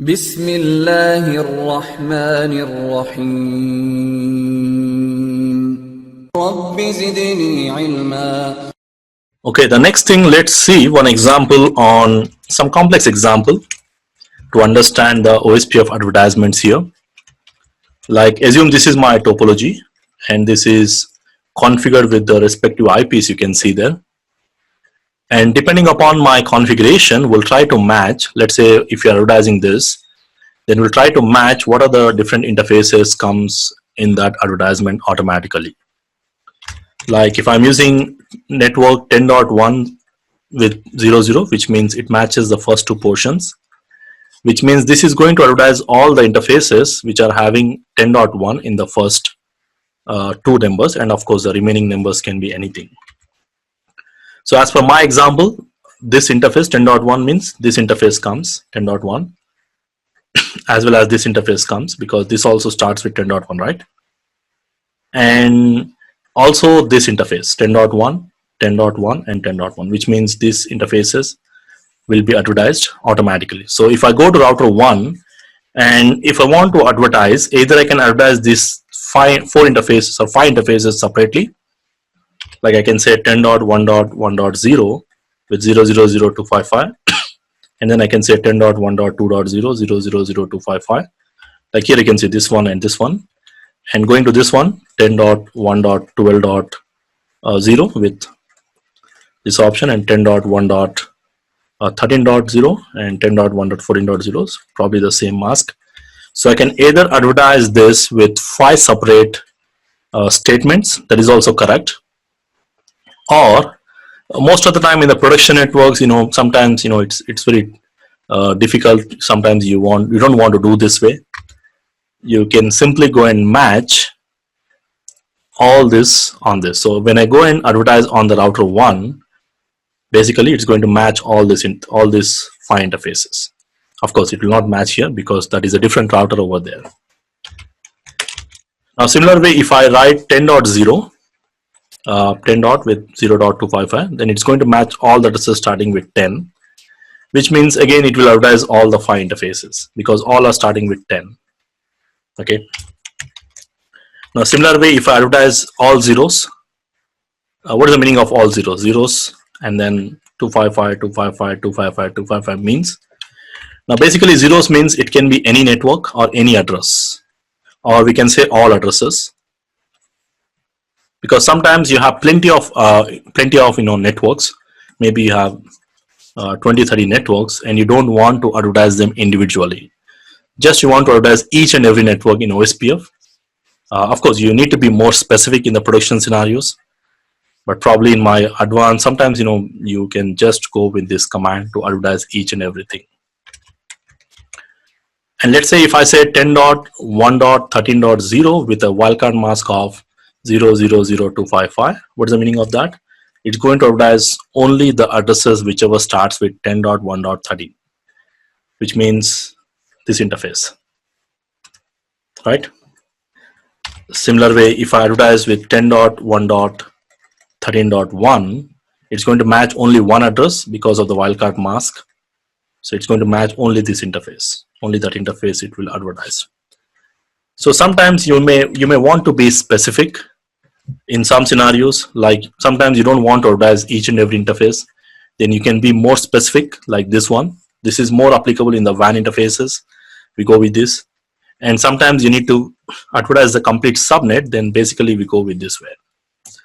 بسم الله الرحمن الرحيم رب زدني علما. Okay, the next thing, let's see one example on some complex example to understand the OSPF advertisements here. Like, assume this is my topology and this is configured with the respective IPs you can see there. And depending upon my configuration, we'll try to match. Let's say if you're advertising this, then we'll try to match what are the different interfaces comes in that advertisement automatically. Like if I'm using network 10.1 with 00, which means it matches the first two portions, which means this is going to advertise all the interfaces which are having 10.1 in the first two numbers, and of course the remaining numbers can be anything. So as per my example, this interface 10.1 means this interface comes 10.1 as well as this interface comes, because this also starts with 10.1, right? And also this interface 10.1, 10.1 and 10.1, which means these interfaces will be advertised automatically. So if I go to router 1 and if I want to advertise, either I can advertise these four interfaces or 5 interfaces separately. Like I can say 10.1.1.0 with 0000255, and then I can say 10.1.2.0 0000255. Like here you can see this one and this one, and going to this one 10.1.12.0 with this option, and 10.1.13.0 and 10.1.14.0 is probably the same mask. So I can either advertise this with 5 separate statements, that is also correct, or most of the time in the production networks, sometimes it's very difficult. Sometimes you don't want to do this way. You can simply go and match all this on this. So when I go and advertise on the router 1, basically it's going to match all these 5 interfaces. Of course it will not match here because that is a different router over there. Now similar way, if I write 10.0 10 dot with 0.255, then it's going to match all the addresses starting with 10, which means again it will advertise all the 5 interfaces because all are starting with 10. Okay. Now similar way, if I advertise all zeros, what is the meaning of all zeros? Zeros and then 255, 255, 255, 255 means. Now basically zeros means it can be any network or any address, or we can say all addresses. Because sometimes you have plenty of networks. Maybe you have 20-30 networks and you don't want to advertise them individually. Just you want to advertise each and every network in OSPF. Of course you need to be more specific in the production scenarios, but probably in my advanced, sometimes you can just go with this command to advertise each and everything. And let's say if I say 10.1.13.0 with a wildcard mask of 0000255, what's the meaning of that? It's going to advertise only the addresses whichever starts with 10.1.13, which means this interface, right? Similar way, if I advertise with 10.1.13.1, it's going to match only one address because of the wildcard mask. So it's going to match only this interface, only that interface it will advertise. So sometimes you may want to be specific in some scenarios. Like sometimes you don't want to advertise each and every interface, then you can be more specific, like this one. This is more applicable in the WAN interfaces. We go with this. And sometimes you need to advertise the complete subnet, then basically we go with this way.